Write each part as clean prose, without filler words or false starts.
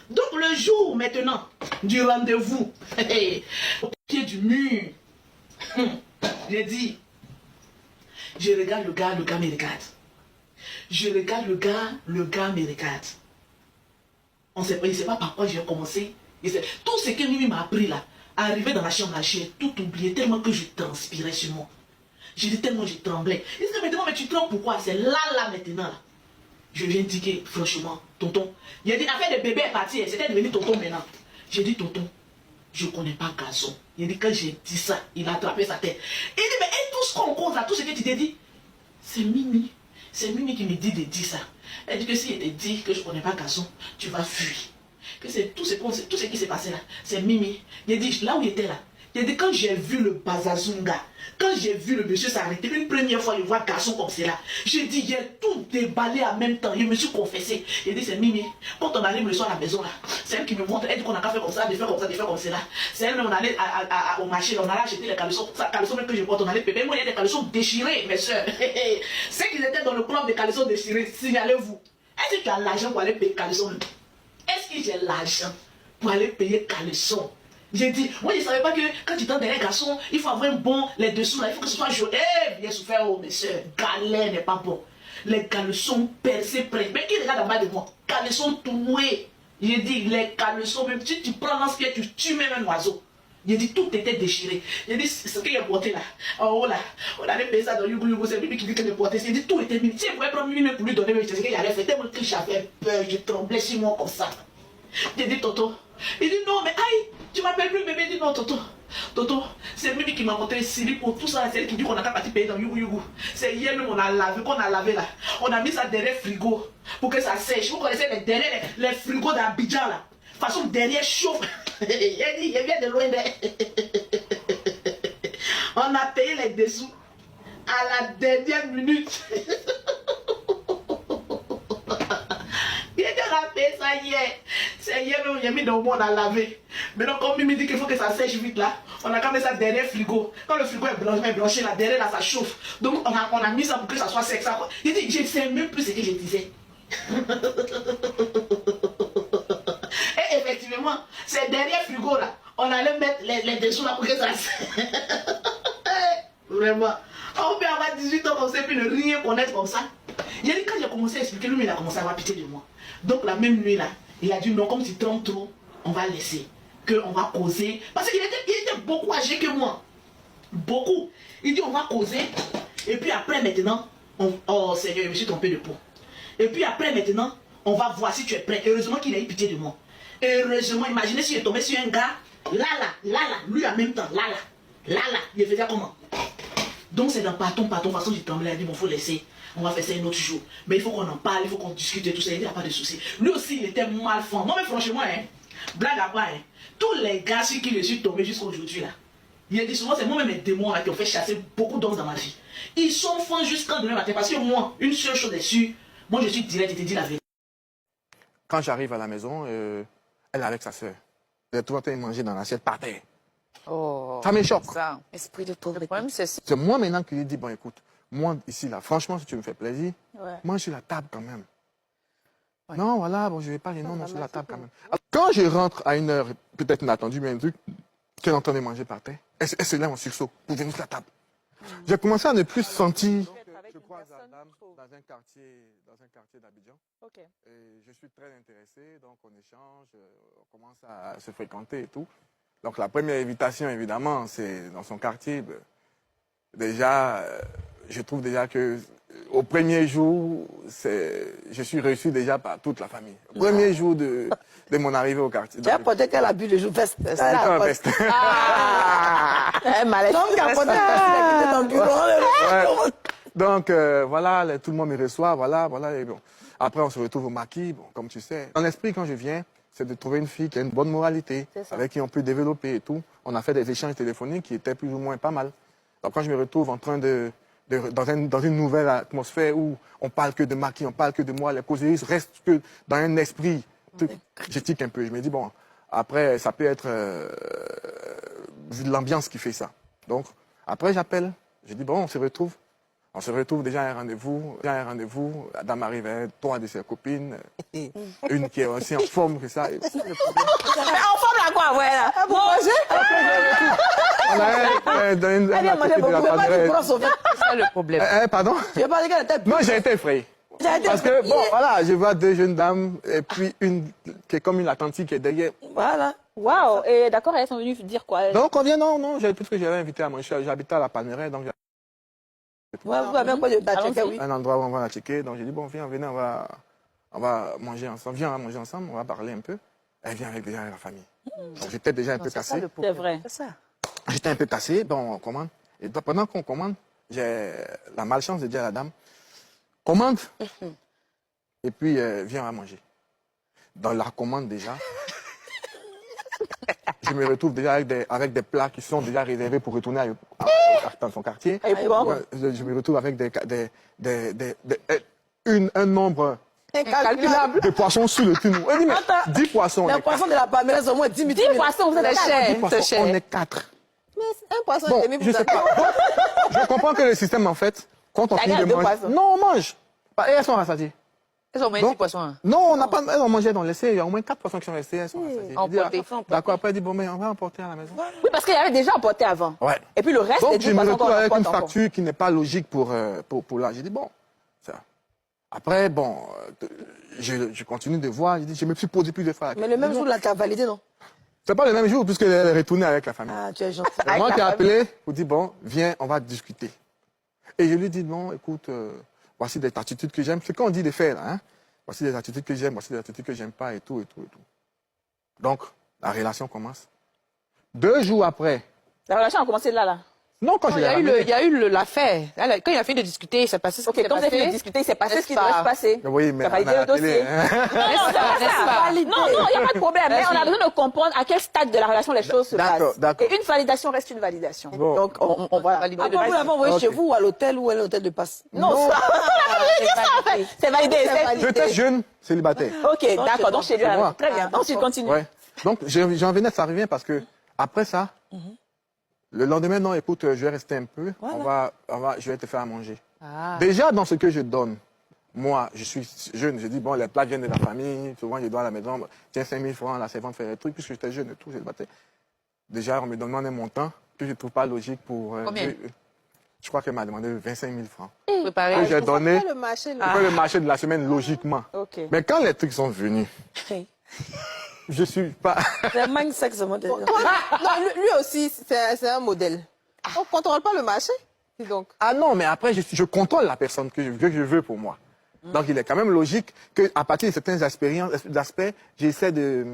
Donc le jour maintenant du rendez-vous, au pied du mur, j'ai dit, je regarde le gars me regarde. Je regarde le gars me regarde. Il ne sait pas par quoi j'ai commencé. Tout ce que Mimi m'a appris là, arrivé dans la chambre, j'ai tout oublié tellement que je transpirais sur moi. J'ai dit tellement je tremblais. Il dit maintenant, mais tu trembles pourquoi? C'est là maintenant. Là. Je viens dire que franchement, tonton, il a dit affaire de bébé est parti, c'était devenu tonton maintenant. J'ai dit tonton, je ne connais pas garçon. Il a dit quand j'ai dit ça, il a attrapé sa tête. Il dit mais tout ce qu'on compte là, tout ce que tu t'es dit, c'est Mimi. C'est Mimi qui me dit de dire ça. Elle dit que si elle te dit que je ne connais pas garçon, tu vas fuir. Que c'est tout ce qui s'est passé là. C'est Mimi. Il a dit là où il était là. Il a dit quand j'ai vu le Bazazunga, quand j'ai vu le monsieur s'arrêter, une première fois, il voit garçon comme cela. J'ai dit, il a tout déballé en même temps. Je me suis confessé. Il a dit, c'est Mimi. Quand on arrive le soir à la maison là, c'est elle qui me montre, elle dit qu'on a qu'à faire comme ça, de faire comme ça, de faire comme cela. C'est elle même, on allait au marché, on allait acheter les caleçons. Les caleçons même que je porte, on allait payer. Moi, il y a des caleçons déchirés, mes soeurs. Ceux qui étaient dans le club des caleçons déchirés, signalez-vous. Est-ce que tu as l'argent pour aller payer caleçons? Est-ce que j'ai l'argent pour aller payer caleçons? J'ai dit, moi je ne savais pas que quand tu tends derrière un garçon, il faut avoir un bon, les dessous là, il faut que ce soit jaune. Eh, bien souffert, oh mes soeurs, galère n'est pas bon. Les caleçons percés près. Mais qui regarde en bas de moi? Caleçons tout noués. J'ai dit, les caleçons, même si tu prends dans ce pied, tu tues même un oiseau. J'ai dit, tout était déchiré. J'ai dit, ce qu'il a porté là, en haut là, on allait payer ça dans Yugo Yugo, c'est lui qui dit que de porter. J'ai dit, tout était mis. Si elle pouvait prendre Mimi pour lui donner, je sais qu'il allait faire tellement que j'avais peur, je tremblais sur moi comme ça. J'ai dit, Toto. Il dit, non, mais aïe, tu m'appelles plus bébé. Il dit, non, Toto. Toto, c'est Mimi qui m'a montré Siri pour tout ça. C'est elle qui dit qu'on a qu'à partir payer dans Yugo Yugo. C'est hier même, on a lavé, qu'on a lavé là. On a mis ça derrière frigo pour que ça sèche. Vous connaissez les frigos d'Abidjan là. De toute façon, derrière chauffe. Il dit, il vient de loin. On a payé les dessous à la dernière minute. Il a payé ça hier. C'est hier même, il a mis dans le monde à laver. Maintenant, comme Mimi dit qu'il faut que ça sèche vite là, on a quand même ça derrière frigo. Quand le frigo est blanchi là, derrière là, ça chauffe. Donc, on a mis ça pour que ça soit sec. Ça. Il dit, je ne sais même plus ce que je disais. Et effectivement, c'est derrière frigo là. On allait mettre les dessous là pour que ça sèche. Vraiment. On peut avoir 18 ans comme ça et puis ne rien connaître comme ça. Il a dit, quand j'ai commencé à expliquer, lui, il a commencé à avoir pitié de moi. Donc, la même nuit là, il a dit non, comme tu trembles trop, on va laisser. Qu'on va causer. Parce qu'il était beaucoup âgé que moi. Beaucoup. Il dit on va causer. Et puis après maintenant, oh Seigneur, je me suis trompé de peau. Et puis après maintenant, on va voir si tu es prêt. Heureusement qu'il a eu pitié de moi. Heureusement, imaginez s'il est tombé sur un gars, là, lui en même temps, là, il faisait comment? Donc c'est dans parton, façon du tremblé, il a dit bon, faut laisser. On va faire ça un autre jour. Mais il faut qu'on en parle, il faut qu'on discute et tout ça. Il n'y a pas de souci. Lui aussi, il était mal fond. Non, mais franchement, hein, blague à part, hein, tous les gars sur qui je suis tombé jusqu'à aujourd'hui, là, il a dit souvent, c'est moi-même les démons là, qui ont fait chasser beaucoup d'hommes dans ma vie. Ils sont fins jusqu'à demain matin. Parce que moi, une seule chose est sûre, moi je suis direct, je te dis la vérité. Quand j'arrive à la maison, elle est avec sa soeur. Elle est tout en train de manger dans l'assiette par terre. Oh, ça me choque. Ça. Esprit de pauvreté. C'est moi maintenant qui lui dis, bon écoute, moi ici là, franchement, si tu me fais plaisir, mange sur la table quand même. Ouais. Non, voilà, bon, je vais pas, non, sur la table quand même. Alors, quand je rentre à une heure, peut-être inattendu, mais un truc, qu'elle entendait manger par terre, elle se lève en sursaut pour venir sur la table. J'ai commencé à ne plus sentir. Je croise Adam dans un quartier d'Abidjan. Okay. Je suis très intéressé, donc on échange, on commence à se fréquenter et tout. Donc la première invitation, évidemment, c'est dans son quartier. Déjà, je trouve déjà que au premier jour, je suis reçu déjà par toute la famille. Au premier jour de mon arrivée au quartier. Tu as porté quel habit le jour veste? Un veste. Donc voilà, tout le monde me reçoit, voilà, et bon. Après, on se retrouve au maquis, bon, comme tu sais. Dans l'esprit, quand je viens, c'est de trouver une fille qui a une bonne moralité, avec qui on peut développer et tout. On a fait des échanges téléphoniques qui étaient plus ou moins pas mal. Donc quand je me retrouve en train dans une nouvelle atmosphère où on parle que de maquis, on parle que de moi, les causeries restent que dans un esprit, je tique un peu. Je me dis, bon, après, ça peut être l'ambiance qui fait ça. Donc, après, j'appelle, je dis, bon, on se retrouve. On se retrouve déjà à un rendez-vous. Adam arrive avec 3 de ses copines. Une qui est aussi en forme que ça. Et c'est le problème. En forme là quoi, ouais là. Vous mangez? Dans une à côté de la table. C'est ça le problème. Pardon? Tu veux pas regarder la tête? Non, j'ai été effrayé. Parce que, bon, voilà, je vois 2 jeunes dames et puis une qui est comme une attentive qui est derrière. Voilà. Waouh. Et d'accord, elles sont venues dire quoi? Donc, on vient, non, parce que j'avais invité à manger. J'habitais à la Palmeraie, donc Ouais, vous avez un point de checker, oui. un endroit où on va la checker. Donc, j'ai dit, bon, viens, venez, on va manger ensemble. Viens, on va manger ensemble, on va parler un peu. Elle vient avec déjà la famille. Donc, j'étais déjà un peu cassé. C'est vrai. C'est ça. J'étais un peu cassé, bon, on commande. Et pendant qu'on commande, j'ai la malchance de dire à la dame, commande, et puis viens, on va manger. Dans la commande déjà, je me retrouve déjà avec des plats qui sont déjà réservés pour retourner dans son quartier. Et puis bon? Je me retrouve avec un nombre Incalculable. de poissons sur le tunnel. On dit, mais 10 poissons. Les poissons de la Pamela sont au moins 10 000. 10 poissons, vous êtes cher. 10 poissons, on est 4. Mais un poisson Bon, et demi, je vous sais pas. Je comprends que le système, en fait, quand on finit de manger... Non, on mange. Et elles sont rassasiées. Elles ont moins 10 poissons. Non, on n'a pas... Elles ont mangé dans l'essai. Il y a au moins 4 poissons qui sont restés. Elles sont rassasiées. Emportées. D'accord, après, elle dit, bon, mais on va emporter à la maison. Oui, parce qu'il y avait déjà emporté avant. Ouais. Et puis le reste, Donc, des je 10 me poissons retrouve qu'on avec une emporte encore. facture qui n'est pas logique pour là. J'ai dit, bon, ça. Après, bon, je continue de voir. Je me suis posé plusieurs fois. Mais le même jour, là, tu as validé, non? C'est pas le même jour, puisqu'elle est retournée avec la famille. Ah, tu es gentil. C'est moi qui ai appelé pour dire, bon, viens, on va discuter. Et je lui dis, non, écoute, voici des attitudes que j'aime. C'est quand on dit de faire, là, hein. Voici des attitudes que j'aime, voici des attitudes que j'aime pas, et tout, et tout, et tout. Donc, la relation commence. 2 jours après. La relation a commencé là. Non, quand je l'ai ramené. Il y a eu l'affaire. Quand il a fini de discuter, il s'est passé ce qui Ok, s'est quand vous avez fini de passé. discuter, il s'est passé ce qui N'est-ce devait pas? se passer. Oui, mais Ça va on aider a le la télé, dossier. hein. Non, il n'y a pas de problème. Mais on a besoin de comprendre à quel stade de la relation les choses se passent. D'accord. Et une validation reste une validation. Bon. Donc, on va valider. Après, vous l'avez envoyé chez vous ou à l'hôtel ou à l'hôtel de passe? Non, c'est validé. J'étais jeune, célibataire. Ok, d'accord. Donc, chez lui, moi. très bien. Ensuite, continue. Ouais. Donc, j'en venais, ça revient parce que, après ça, le lendemain, non, écoute, je vais rester un peu. Je vais te faire à manger. Déjà, dans ce que je donne, moi, je suis jeune, je dis, bon, les plats viennent de la famille, souvent, je dois à la maison, tiens, 5 000 francs, la servante fait des trucs, puisque j'étais jeune et tout, célibataire. Déjà, on me demande un montant que je ne trouve pas logique pour... Combien? Je crois qu'elle m'a demandé 25 000 francs. Préparé. Que j'ai donné le marché, pour le marché de la semaine, logiquement. Ok. Mais quand les trucs sont venus, je suis pas... C'est mindset, ce modèle. Non, lui aussi, c'est un modèle. On ne contrôle pas le marché. Donc. Ah non, mais après, je contrôle la personne que je veux pour moi. Donc, il est quand même logique qu'à partir de certains aspects, j'essaie de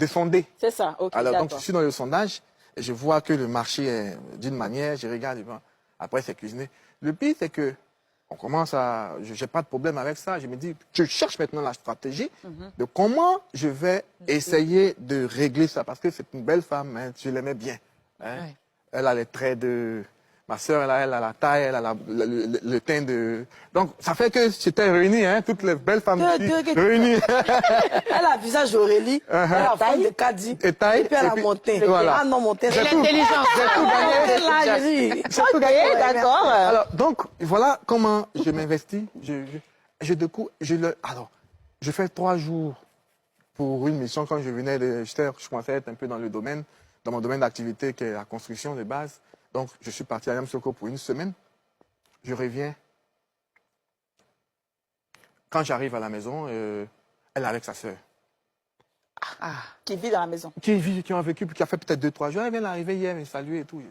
sonder. C'est ça, ok. Alors, donc, je d'accord. suis dans le sondage, et je vois que le marché est d'une manière, je regarde, et bon, après, c'est cuisiné. Le pire, c'est que on commence à... Je n'ai pas de problème avec ça. Je me dis, je cherche maintenant la stratégie de comment je vais essayer de régler ça. Parce que c'est une belle femme, hein, je l'aimais bien. Hein. Ouais. Elle a les traits de... Ma sœur, elle a la taille, elle a le teint de... Donc, ça fait que j'étais réunie, hein, toutes les belles femmes réunies. Elle a le visage d'Aurélie, elle a la forme de Kadi, Et taille. et puis elle a monté. Voilà. Ah non, monté. J'ai tout- L'intelligence. j'ai tout gagné. Là, je dis. J'ai tout gagné. D'accord. Alors, donc, voilà comment je m'investis. Alors, je fais 3 jours pour une mission quand je venais je commençais à être un peu dans mon domaine d'activité qui est la construction de base. Donc, je suis parti à Yamoussoukro pour 1 semaine. Je reviens. Quand j'arrive à la maison, elle est avec sa sœur. Qui vit dans la maison. Qui ont vécu, qui a fait peut-être 2-3 jours. Elle vient d'arriver hier, me saluer et tout.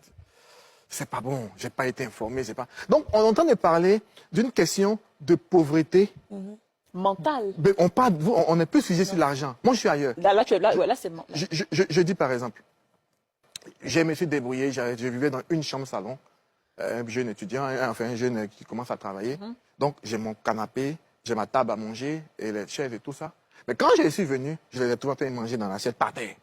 C'est pas bon, j'ai pas été informé, c'est pas... Donc, on entend de parler d'une question de pauvreté. Mental. Mais on est plus figé sur l'argent. Moi, je suis ailleurs. Là, c'est mental. Je dis par exemple, je me suis débrouillé, je vivais dans une chambre salon, un jeune étudiant, un jeune qui commence à travailler. Donc, j'ai mon canapé, j'ai ma table à manger, et les chaises et tout ça. Mais quand je suis venu, je les ai tous en train de manger dans l'assiette par terre.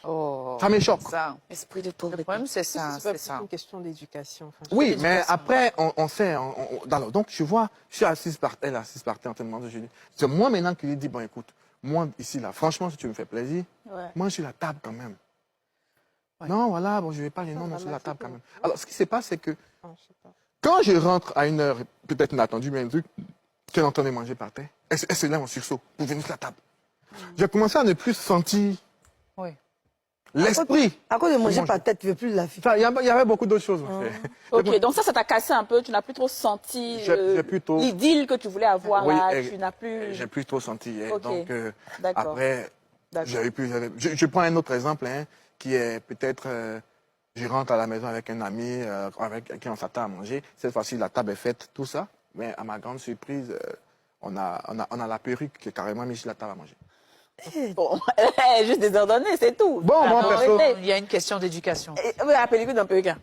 Oh. Ça me choque. Ça. Esprit de Le pauvreté. problème, c'est ça. C'est C'est ça. une question d'éducation. Enfin, Oui, mais après, on sait. Alors, donc, je vois, je suis assise par elle, assise par terre, en train de manger. C'est moi maintenant qui lui dis, bon, écoute, moi, ici, là, franchement, si tu me fais plaisir, Ouais. mange sur la table quand même. Non, voilà, bon, je ne vais pas les noms sur la table quand même. Alors, ce qui se passe, c'est que quand je rentre à une heure, peut-être inattendue, mais un truc, tu es en train de manger par terre, elle se lève en sursaut pour venir sur la table. J'ai commencé à ne plus sentir l'esprit. À cause de manger par tête, tu ne veux plus la vie. Il y avait beaucoup d'autres choses. Ok, donc ça t'a cassé un peu, tu n'as plus trop senti l'idylle que tu voulais avoir là, tu n'as plus... J'ai plus trop senti. Okay. Donc, après, j'avais plus... Je prends un autre exemple, qui est peut-être... je rentre à la maison avec un ami, avec qui on s'attend à manger. Cette fois-ci, la table est faite, tout ça. Mais à ma grande surprise, on a la perruque qui est carrément mise sur la table à manger. Bon, juste désordonné, c'est tout. Bon, moi, perso... Il y a une question d'éducation. Oui, la pellicule d'un perruquin.